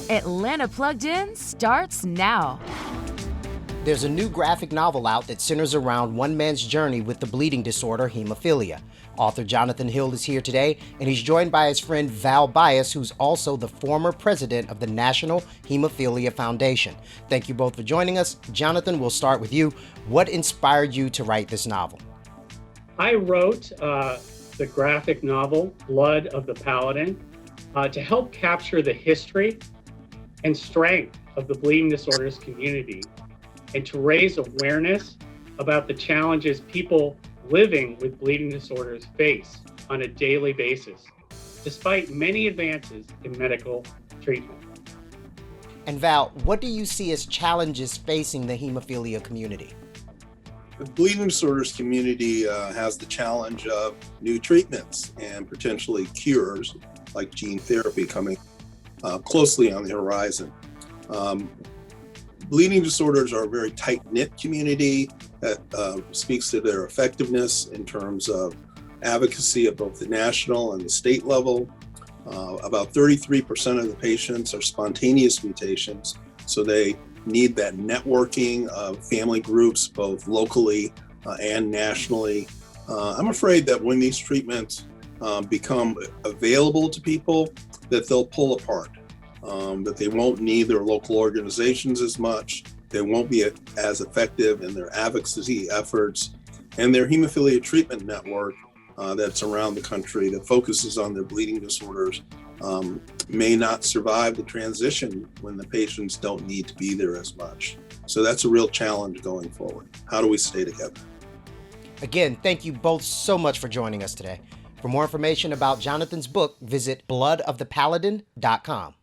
Atlanta Plugged In starts now. There's a new graphic novel out that centers around one man's journey with the bleeding disorder hemophilia. Author Jonathan Hill is here today, and he's joined by his friend Val Bias, who's also the former president of the National Hemophilia Foundation. Thank you both for joining us. Jonathan, we'll start with you. What inspired you to write this novel? I wrote the graphic novel, Blood of the Paladin, to help capture the history and strength of the bleeding disorders community and to raise awareness about the challenges people living with bleeding disorders face on a daily basis, despite many advances in medical treatment. And Val, what do you see as challenges facing the hemophilia community? The bleeding disorders community has the challenge of new treatments and potentially cures like gene therapy coming closely on the horizon. Bleeding disorders are a very tight-knit community that speaks to their effectiveness in terms of advocacy at both the national and the state level. About 33% of the patients are spontaneous mutations, so they need that networking of family groups, both locally and nationally. I'm afraid that when these treatments become available to people, that they'll pull apart, that they won't need their local organizations as much, they won't be as effective in their advocacy efforts, and their hemophilia treatment network that's around the country that focuses on their bleeding disorders may not survive the transition when the patients don't need to be there as much. So that's a real challenge going forward. How do we stay together? Again, thank you both so much for joining us today. For more information about Jonathan's book, visit bloodofthepaladin.com.